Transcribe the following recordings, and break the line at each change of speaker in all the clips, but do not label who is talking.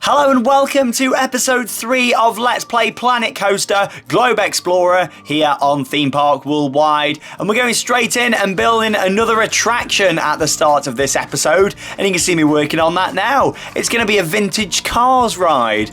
Hello and welcome to episode 3 of Let's Play Planet Coaster Globe Explorer here on Theme Park Worldwide, and we're going straight in and building another attraction at the start of this episode, and you can see me working on that now. It's going to be a vintage cars ride.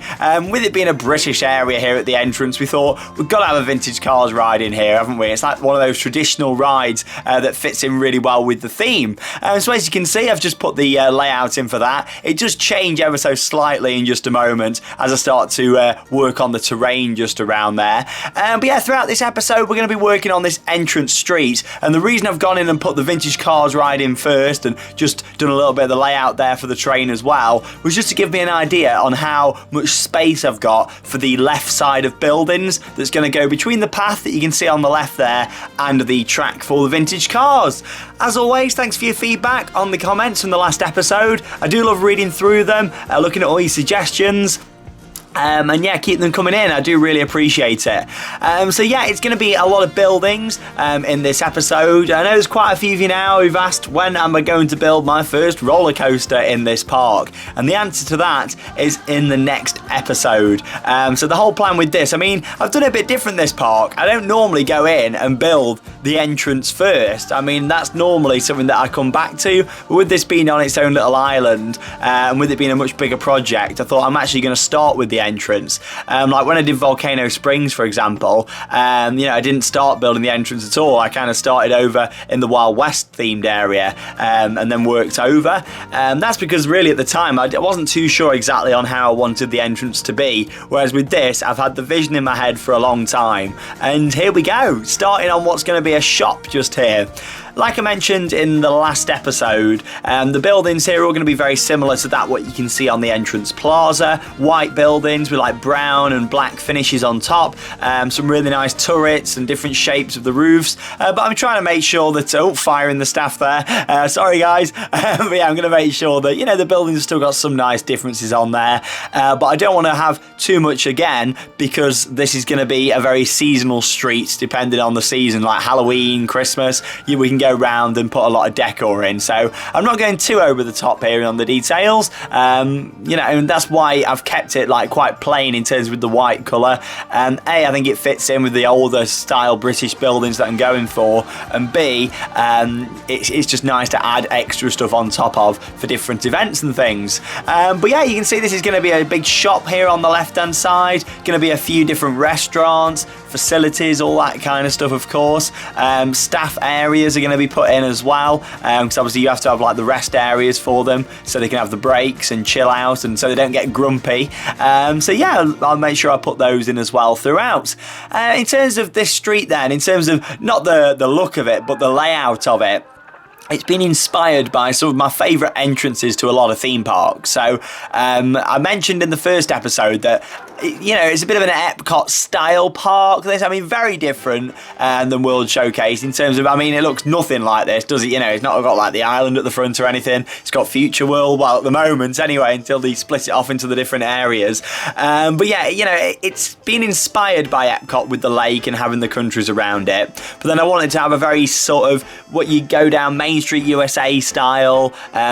With it being a British area here at the entrance, we thought we've got to have a vintage cars ride in here, haven't we? It's like one of those traditional rides that fits in really well with the theme. So as you can see, I've just put the layout in for that. It does change ever so slightly in just a moment as I start to work on the terrain just around there. But yeah, throughout this episode we're going to be working on this entrance street, and the reason I've gone in and put the vintage cars ride in first and just done a little bit of the layout there for the train as well was just to give me an idea on how much space I've got for the left side of buildings that's going to go between the path that you can see on the left there and the track for the vintage cars. As always, thanks for your feedback on the comments from the last episode. I do love reading through them, looking at all your suggestions. And yeah, keep them coming in. I do really appreciate it. So yeah, it's going to be a lot of buildings in this episode. I know there's quite a few of you now who've asked when am I going to build my first roller coaster in this park, and the answer to that is in the next episode. So the whole plan with this, I mean, I've done it a bit different this park. I don't normally go in and build the entrance first. I mean, that's normally something that I come back to, but with this being on its own little island, and with it being a much bigger project, I thought I'm actually going to start with the entrance. Like when I did Volcano Springs, for example, I didn't start building the entrance at all. I kind of started over in the Wild West themed area and then worked over. That's because really at the time I wasn't too sure exactly on how I wanted the entrance to be, whereas with this I've had the vision in my head for a long time, and here we go, starting on what's going to be a shop just here. Like I mentioned in the last episode, the buildings here are all going to be very similar to that what you can see on the entrance plaza. White buildings with like brown and black finishes on top, some really nice turrets and different shapes of the roofs, but I'm trying to make sure that, firing the staff there, sorry guys, but yeah, I'm going to make sure that, the buildings have still got some nice differences on there, but I don't want to have too much again, because this is going to be a very seasonal street depending on the season, like Halloween, Christmas, we can go round and put a lot of decor in, so I'm not going too over the top here on the details, and that's why I've kept it like quite plain in terms with the white colour. I think it fits in with the older style British buildings that I'm going for, and B, it's just nice to add extra stuff on top of for different events and things. But yeah, you can see this is going to be a big shop here on the left hand side, going to be a few different restaurants, facilities, all that kind of stuff, of course. Staff areas are going to be put in as well, because obviously you have to have like the rest areas for them so they can have the breaks and chill out, and so they don't get grumpy. So yeah, I'll make sure I put those in as well throughout. In terms of this street then, in terms of not the look of it but the layout of it, it's been inspired by some of my favourite entrances to a lot of theme parks. So I mentioned in the first episode that it's a bit of an Epcot style park. This, very different than World Showcase in terms of, it looks nothing like this, does it? It's not got like the island at the front or anything. It's got Future World, well, at the moment anyway, until they split it off into the different areas. But yeah, it's been inspired by Epcot with the lake and having the countries around it. But then I wanted to have a very sort of what you go down Main Street USA style,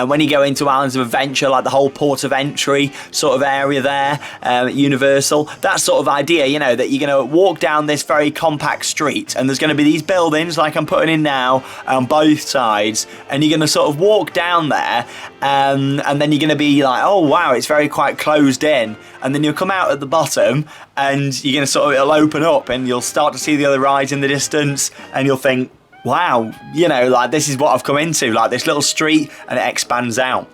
when you go into Islands of Adventure, like the whole port of entry sort of area there at Universal. That sort of idea, that you're going to walk down this very compact street, and there's going to be these buildings like I'm putting in now on both sides, and you're going to sort of walk down there, and then you're going to be like, oh wow, it's very quite closed in, and then you'll come out at the bottom, and you're going to sort of, it'll open up, and you'll start to see the other rides in the distance, and you'll think, wow, like this is what I've come into, like this little street, and it expands out.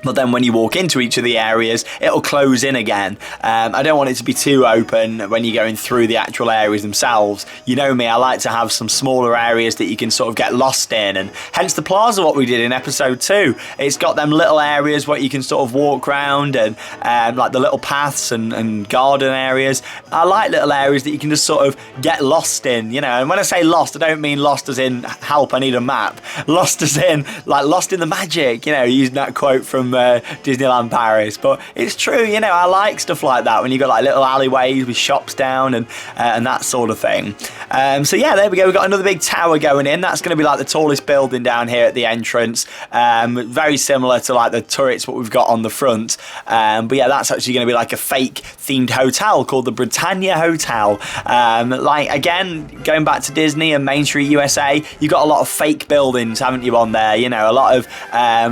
But then when you walk into each of the areas, it'll close in again. I don't want it to be too open when you're going through the actual areas themselves. You know me, I like to have some smaller areas that you can sort of get lost in, and hence the plaza, what we did in episode 2. It's got them little areas where you can sort of walk around, and like the little paths and garden areas. I like little areas that you can just sort of get lost in, and when I say lost, I don't mean lost as in help, I need a map. Lost as in like lost in the magic, using that quote from from Disneyland Paris. But it's true, you know, I like stuff like that when you've got like little alleyways with shops down and that sort of thing. So yeah, there we go. We've got another big tower going in. That's going to be like the tallest building down here at the entrance. Very similar to like the turrets what we've got on the front. But yeah, that's actually going to be like a fake themed hotel called the Britannia Hotel. Like again, going back to Disney and Main Street USA, you've got a lot of fake buildings, haven't you, on there? You know, a lot of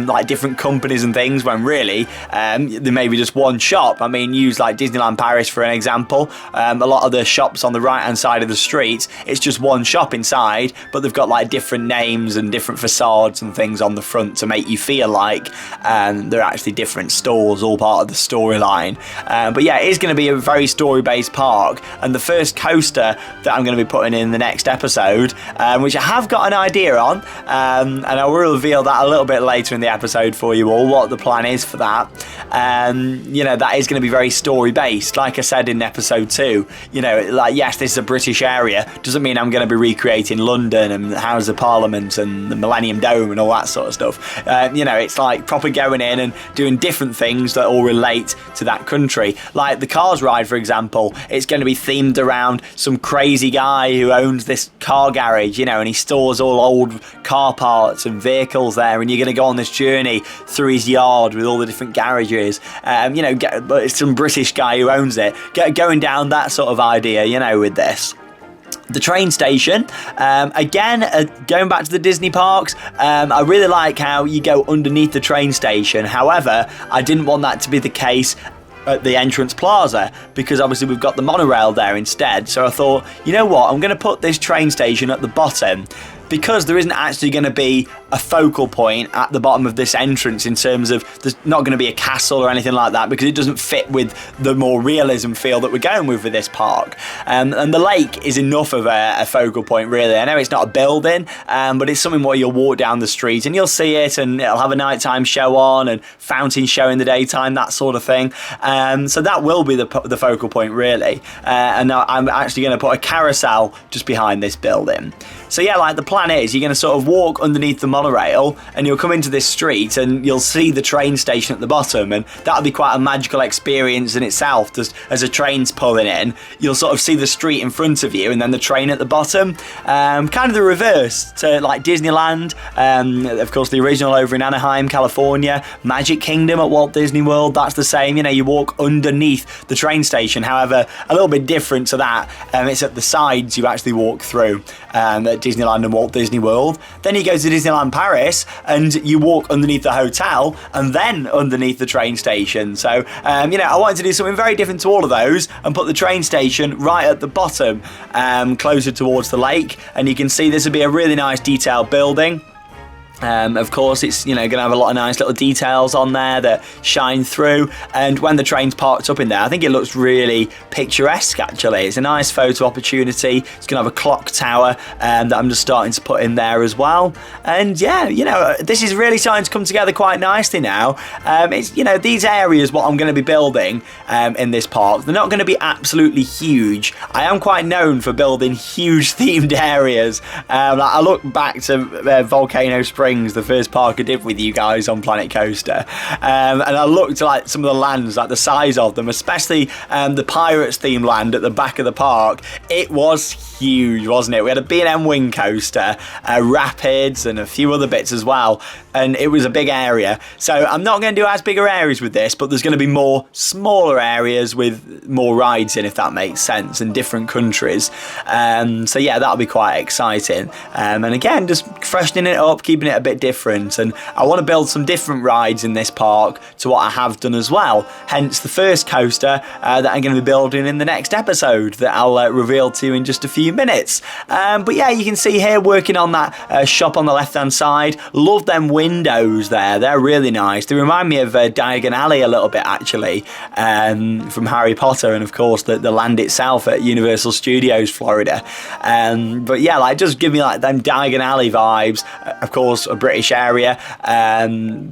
like different companies and things, when really there may be just one shop. I mean, use like Disneyland Paris for an example. A lot of the shops on the right hand side of the street, it's just one shop inside, but they've got like different names and different facades and things on the front to make you feel like they're actually different stores, all part of the storyline. But yeah, it is going to be a very story-based park, and the first coaster that I'm going to be putting in the next episode, which I have got an idea on, and I will reveal that a little bit later in the episode for you all, what the plan is for that. You know, that is going to be very story-based. Like I said in episode 2, you know, like, yes, this is a British area, doesn't mean I'm going to be recreating London and the House of Parliament and the Millennium Dome and all that sort of stuff. You know, it's like proper going in and doing different things that all relate to that country. Like the Cars ride, for example, it's going to be themed around some crazy guy who owns this car garage, you know, and he stores all old car parts and vehicles there, and you're going to go on this journey through his yard with all the different garages. You know, but it's some British guy who owns it. Going down that sort of idea, you know, with this. The train station, again, going back to the Disney parks, I really like how you go underneath the train station. However, I didn't want that to be the case at the entrance plaza, because obviously we've got the monorail there instead. So I thought, you know what, I'm going to put this train station at the bottom, because there isn't actually going to be a focal point at the bottom of this entrance, in terms of there's not going to be a castle or anything like that, because it doesn't fit with the more realism feel that we're going with this park. And the lake is enough of a focal point, really. I know it's not a building, but it's something where you'll walk down the street and you'll see it, and it'll have a nighttime show on and fountain show in the daytime, that sort of thing. So that will be the focal point, really. And I'm actually going to put a carousel just behind this building. So yeah, like the plan is, you're going to sort of walk underneath the monorail and you'll come into this street and you'll see the train station at the bottom, and that'll be quite a magical experience in itself. Just as a train's pulling in, you'll sort of see the street in front of you and then the train at the bottom. Kind of the reverse to like Disneyland, of course the original over in Anaheim, California. Magic Kingdom at Walt Disney World, that's the same. You know, you walk underneath the train station. However, a little bit different to that, it's at the sides you actually walk through at Disneyland and Walt Disney World. Then you go to Disneyland Paris and you walk underneath the hotel and then underneath the train station. So, you know, I wanted to do something very different to all of those and put the train station right at the bottom, closer towards the lake. And you can see this would be a really nice detailed building. Of course, it's, you know, going to have a lot of nice little details on there that shine through, and when the train's parked up in there, I think it looks really picturesque. Actually, it's a nice photo opportunity. It's going to have a clock tower that I'm just starting to put in there as well. And yeah, you know, this is really starting to come together quite nicely now. It's, you know, these areas what I'm going to be building in this park, they're not going to be absolutely huge. I am quite known for building huge themed areas. Like I look back to Volcano Springs, the first park I did with you guys on Planet Coaster, and I looked at like some of the lands, like the size of them, especially the Pirates themed land at the back of the park. It was huge, wasn't it? We had a B&M wing coaster, rapids, and a few other bits as well, and it was a big area. So I'm not going to do as bigger areas with this, but there's going to be more smaller areas with more rides in, if that makes sense, in different countries. So yeah, that'll be quite exciting. And again, just freshening it up, keeping it a bit different, and I want to build some different rides in this park to what I have done as well, hence the first coaster that I'm going to be building in the next episode that I'll reveal to you in just a few minutes. But yeah, you can see here working on that shop on the left hand side. Love them windows there, they're really nice. They remind me of Diagon Alley a little bit actually, from Harry Potter, and of course the land itself at Universal Studios Florida. But yeah, like just give me like them Diagon Alley vibes. Of course, a British area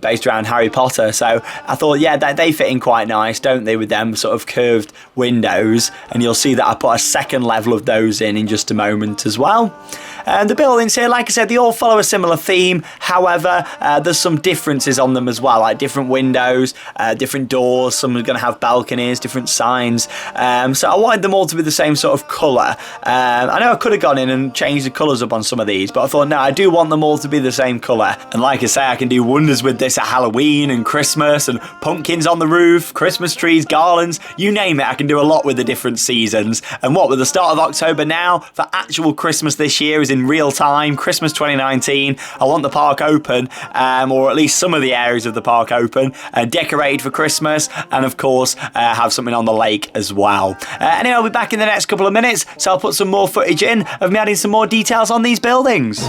based around Harry Potter, so I thought, yeah, they fit in quite nice, don't they, with them sort of curved windows. And you'll see that I put a second level of those in just a moment as well. And the buildings here, like I said, they all follow a similar theme. However, there's some differences on them as well, like different windows, different doors. Some are going to have balconies, different signs. So I wanted them all to be the same sort of colour. I know I could have gone in and changed the colours up on some of these, but I thought, no, I do want them all to be the same colour. And like I say, I can do wonders with this at Halloween and Christmas and pumpkins on the roof, Christmas trees, garlands, you name it. I can do a lot with the different seasons. And what, with the start of October now, for actual Christmas this year is in real time, Christmas 2019, I want the park open, or at least some of the areas of the park open, decorated for Christmas, and of course have something on the lake as well. Anyway, I'll be back in the next couple of minutes, so I'll put some more footage in of me adding some more details on these buildings.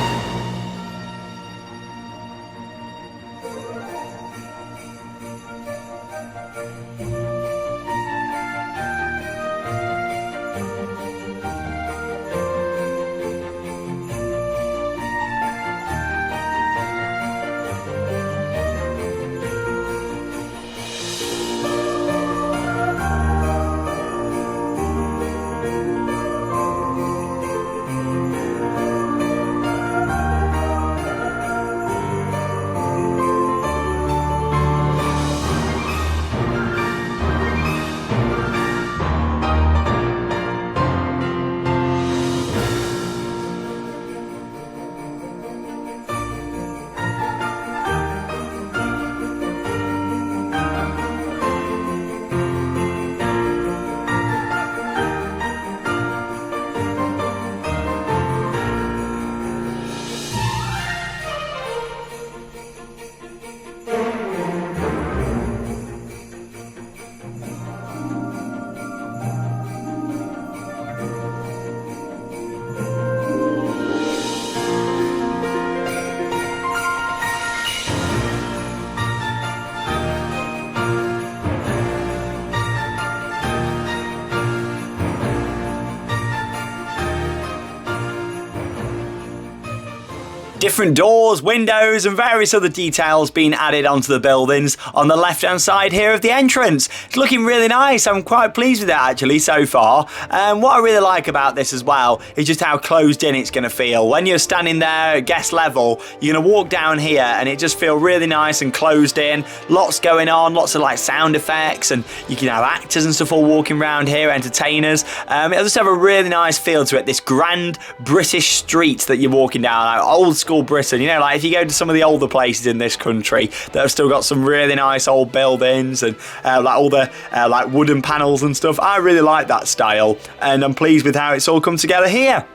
Different doors, windows and various other details being added onto the buildings on the left hand side here of the entrance. It's looking really nice. I'm quite pleased with it actually so far. What I really like about this as well is just how closed in it's going to feel. When you're standing there at guest level, you're going to walk down here and it just feels really nice and closed in. Lots going on, lots of like sound effects, and you can have actors and stuff all walking around here, entertainers. It'll just have a really nice feel to it. This grand British street that you're walking down, like old school Britain, you know, like if you go to some of the older places in this country that have still got some really nice old buildings and like all the like wooden panels and stuff. I really like that style, and I'm pleased with how it's all come together here.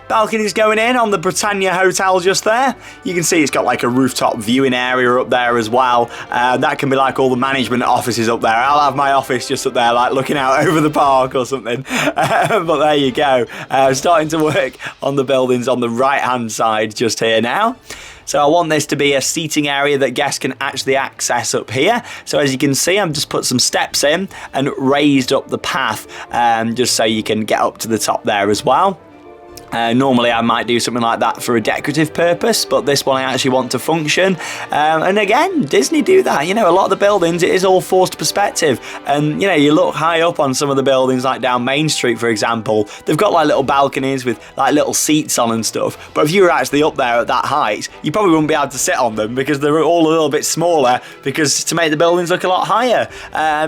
Balconies going in on the Britannia Hotel just there. You can see it's got like a rooftop viewing area up there as well. That can be like all the management offices up there. I'll have my office just up there like looking out over the park or something. But there you go. Starting to work on the buildings on the right hand side just here now. So I want this to be a seating area that guests can actually access up here. So as you can see, I've just put some steps in and raised up the path just so you can get up to the top there as well. Normally I might do something like that for a decorative purpose, but this one I actually want to function. And again, Disney do that. You know, a lot of the buildings, it is all forced perspective. And, you know, you look high up on some of the buildings, like down Main Street, for example, they've got like little balconies with like little seats on and stuff. But if you were actually up there at that height, you probably wouldn't be able to sit on them because they're all a little bit smaller, because to make the buildings look a lot higher.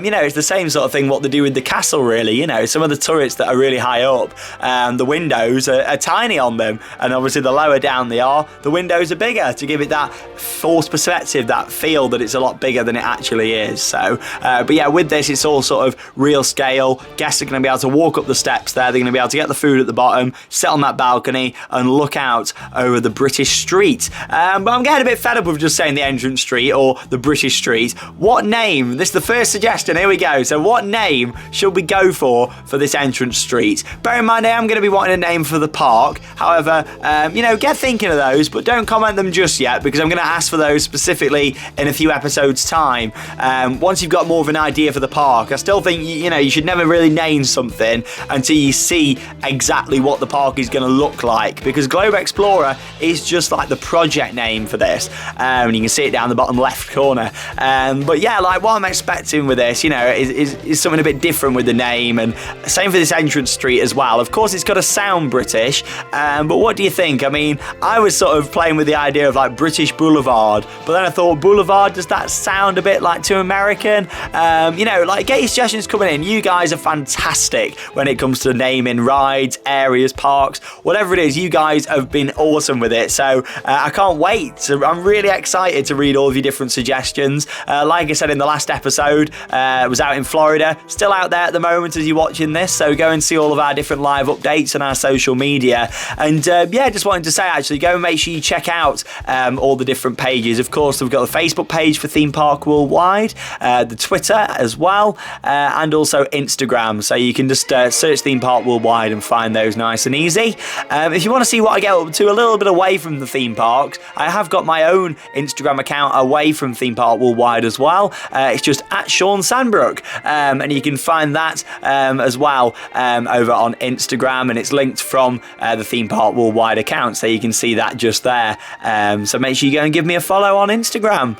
You know, it's the same sort of thing what they do with the castle, really. You know, some of the turrets that are really high up, the windows are tiny on them, and obviously the lower down they are, the windows are bigger to give it that forced perspective, that feel that it's a lot bigger than it actually is. So but yeah, with this it's all sort of real scale. Guests are going to be able to walk up the steps there, they're going to be able to get the food at the bottom, sit on that balcony and look out over the British street. But I'm getting a bit fed up with just saying the entrance street or the British street. What name? This is the first suggestion, here we go. So what name should we go for this entrance street? Bear in mind I am going to be wanting a name for the park. However, you know, get thinking of those, but don't comment them just yet, because I'm going to ask for those specifically in a few episodes time. Once you've got more of an idea for the park, I still think, you know, you should never really name something until you see exactly what the park is going to look like, because Globe Explorer is just like the project name for this, and you can see it down the bottom left corner. But yeah, like what I'm expecting with this, you know, is something a bit different with the name, and same for this entrance street as well. Of course, it's got to sound British, British, but what do you think? I mean, I was sort of playing with the idea of like British Boulevard, but then I thought Boulevard, does that sound a bit like too American? Like, get your suggestions coming in. You guys are fantastic when it comes to naming rides, areas, parks, whatever it is. You guys have been awesome with it, so I can't wait. So I'm really excited to read all of your different suggestions. Like I said in the last episode, it was out in Florida, still out there at the moment as you're watching this, so go and see all of our different live updates on our social media. And just wanted to say, actually, go and make sure you check out all the different pages. Of course, we've got the Facebook page for Theme Park Worldwide, the Twitter as well, and also Instagram, so you can just search Theme Park Worldwide and find those nice and easy. If you want to see what I get up to a little bit away from the theme parks, I have got my own Instagram account away from Theme Park Worldwide as well. It's just at Sean Sandbrook, and you can find that as well over on Instagram, and it's linked from the Theme Park Worldwide account, so you can see that just there. So make sure you go and give me a follow on Instagram.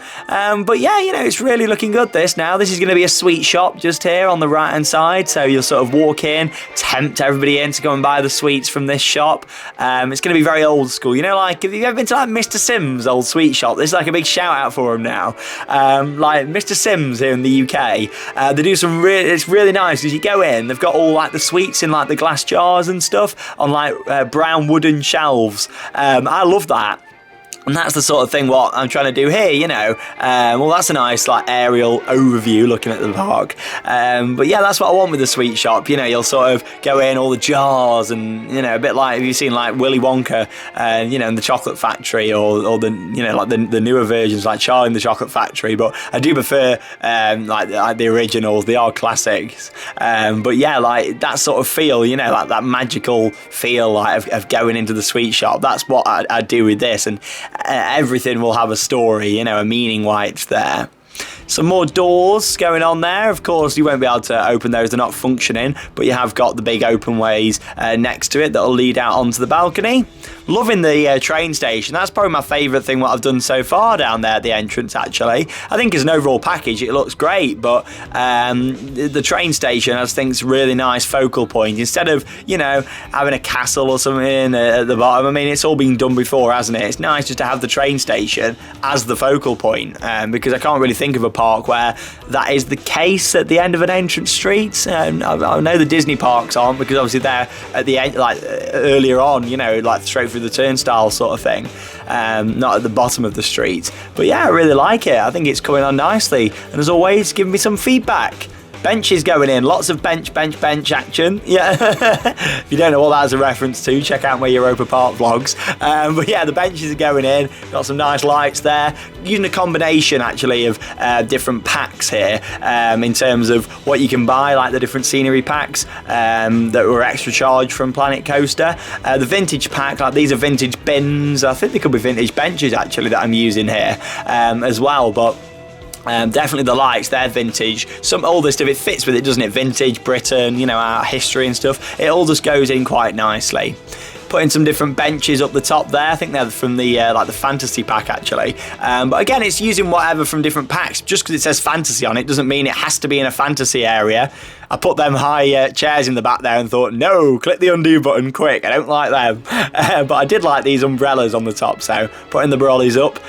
But yeah, it's really looking good this now. This is going to be a sweet shop just here on the right hand side, so you'll sort of walk in, tempt everybody in to go and buy the sweets from this shop. It's going to be very old school, like, have you ever been to like Mr. Sims' old sweet shop? This is like a big shout out for him now. Like Mr. Sims here in the UK, they do some it's really nice because you go in, they've got all like the sweets in like the glass jars and stuff on like brown wooden shelves. I love that. And that's the sort of thing what I'm trying to do here, well, that's a nice like aerial overview looking at the park. But yeah, that's what I want with the sweet shop. You'll sort of go in, all the jars, and a bit like, have you seen like Willy Wonka, in the Chocolate Factory, or the like the newer versions like Charlie and the Chocolate Factory. But I do prefer like the originals. They are classics. But yeah, like that sort of feel, like that magical feel like of going into the sweet shop. That's what I do with this, and everything will have a story, a meaning why it's there. Some more doors going on there. Of course, you won't be able to open those, they're not functioning, but you have got the big open ways next to it that'll lead out onto the balcony. Loving the train station. That's probably my favourite thing what I've done so far down there at the entrance, actually. I think as an overall package it looks great, but the train station I just think is a really nice focal point. Instead of, having a castle or something at the bottom, I mean, it's all been done before, hasn't it? It's nice just to have the train station as the focal point, because I can't really think of a park where that is the case at the end of an entrance street. I know the Disney parks aren't, because obviously they're at the end, like earlier on, like straight through the turnstile sort of thing, not at the bottom of the street. But yeah, I really like it. I think it's coming on nicely, and as always, give me some feedback. Benches going in, lots of bench action. Yeah, if you don't know what that's a reference to, check out my Europa Park vlogs. But yeah, the benches are going in, got some nice lights there. Using a combination actually of different packs here, in terms of what you can buy, like the different scenery packs that were extra charge from Planet Coaster. The vintage pack, like these are vintage bins. I think they could be vintage benches actually that I'm using here as well, but definitely the lights, they're vintage. All this stuff, it fits with it, doesn't it? Vintage Britain, our history and stuff. It all just goes in quite nicely. Putting some different benches up the top there. I think they're from the like the fantasy pack actually. But again, it's using whatever from different packs. Just because it says fantasy on it doesn't mean it has to be in a fantasy area. I put them high chairs in the back there and thought, no, click the undo button quick. I don't like them. But I did like these umbrellas on the top, so putting the brollies up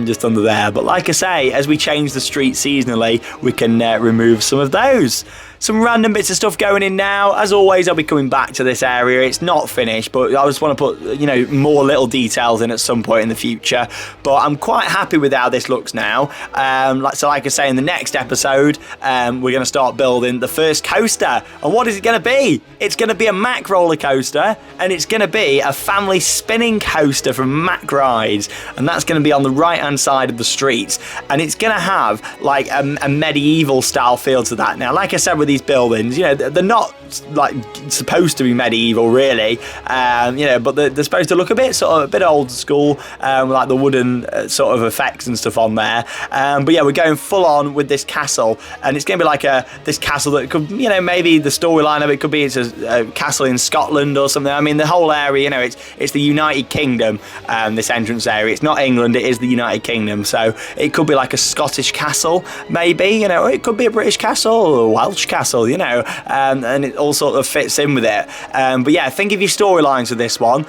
just under there. But like I say, as we change the street seasonally, we can remove some of those. Some random bits of stuff going in now. As always, I'll be coming back to this area. It's not finished, but I just want to put, more little details in at some point in the future. But I'm quite happy with how this looks now. Like I say, in the next episode, we're going to start building the first coaster. And what is it going to be? It's going to be a Mack roller coaster, and it's going to be a family spinning coaster from Mack Rides. And that's going to be on the right-hand side of the streets. And it's going to have, like, a medieval style feel to that. Now, like I said, with these buildings, they're not like supposed to be medieval really, but they're supposed to look a bit old school, like the wooden sort of effects and stuff on there. But yeah, we're going full on with this castle, and it's going to be like this castle that could maybe the storyline of it could be it's a castle in Scotland or something. I mean, the whole area, it's the United Kingdom, this entrance area. It's not England, it is the United Kingdom. So it could be like a Scottish castle, maybe, or it could be a British castle or a Welsh castle, and it all sort of fits in with it. But yeah, think of your storylines for this one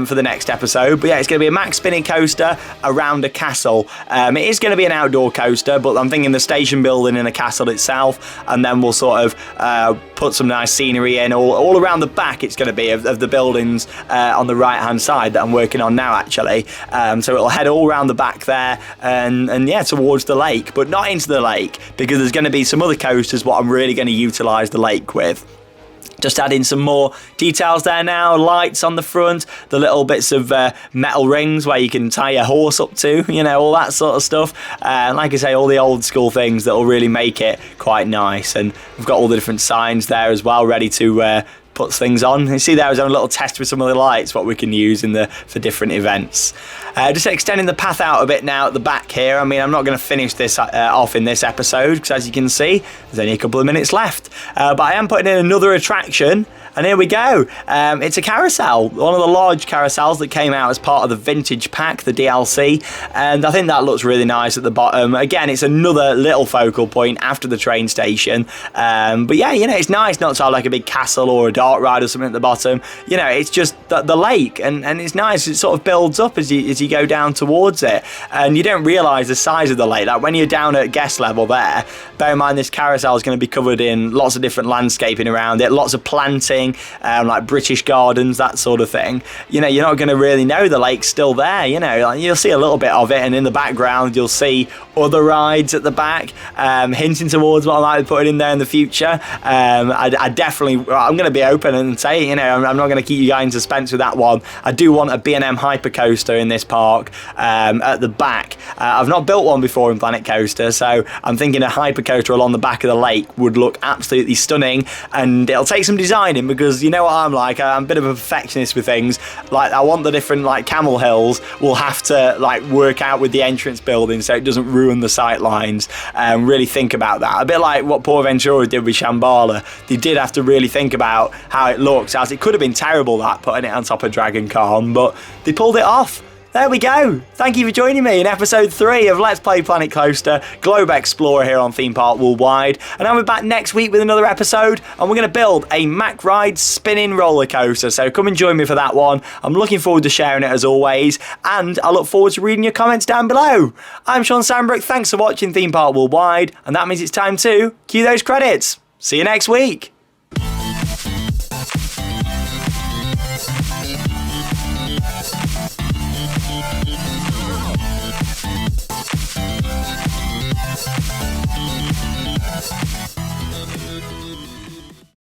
for the next episode. But yeah, it's going to be a max spinning coaster around a castle. It is going to be an outdoor coaster, but I'm thinking the station building in a castle itself, and then we'll sort of put some nice scenery in all around the back. It's going to be of the buildings on the right hand side that I'm working on now, actually. So it'll head all around the back there and yeah, towards the lake, but not into the lake, because there's going to be some other coasters what I'm really going to utilise the lake with. Just adding some more details there now, lights on the front, the little bits of metal rings where you can tie your horse up to, all that sort of stuff. Like I say, all the old school things that will really make it quite nice. And we've got all the different signs there as well, ready to put things on. You see there, I was having a little test with some of the lights, what we can use for different events. Just extending the path out a bit now at the back here. I mean, I'm not going to finish this off in this episode, because as you can see, there's only a couple of minutes left. But I am putting in another attraction, and here we go. It's a carousel, one of the large carousels that came out as part of the Vintage Pack, the DLC, and I think that looks really nice at the bottom. Again, it's another little focal point after the train station. But yeah, it's nice not to have like a big castle or a dark ride or something at the bottom. It's just the lake, and it's nice. It sort of builds up as you go down towards it, and you don't realise the size of the lake. Like when you're down at guest level there, bear in mind this carousel is going to be covered in lots of different landscaping around it, lots of planting, like British gardens, that sort of thing. You're not going to really know the lake's still there. Like you'll see a little bit of it, and in the background you'll see other rides at the back, hinting towards what I might be putting in there in the future. I'm going to be open and say, I'm not going to keep you guys in suspense with that one. I do want a B&M hypercoaster in this park at the back. I've not built one before in Planet Coaster, so I'm thinking a hypercoaster along the back of the lake would look absolutely stunning, and it'll take some designing, because you know what I'm like, I'm a bit of a perfectionist with things. Like I want the different like camel hills will have to like work out with the entrance building so it doesn't ruin the sight lines, and really think about that. A bit like what Port Ventura did with Shambhala. They did have to really think about how it looks, as it could have been terrible that putting it on top of Dragon Khan, but they pulled it off. There we go. Thank you for joining me in episode 3 of Let's Play Planet Coaster Globe Explorer here on Theme Park Worldwide. And I'll be back next week with another episode, and we're going to build a Mack Ride spinning roller coaster. So come and join me for that one. I'm looking forward to sharing it as always, and I look forward to reading your comments down below. I'm Sean Sandbrook. Thanks for watching Theme Park Worldwide, and that means it's time to cue those credits. See you next week.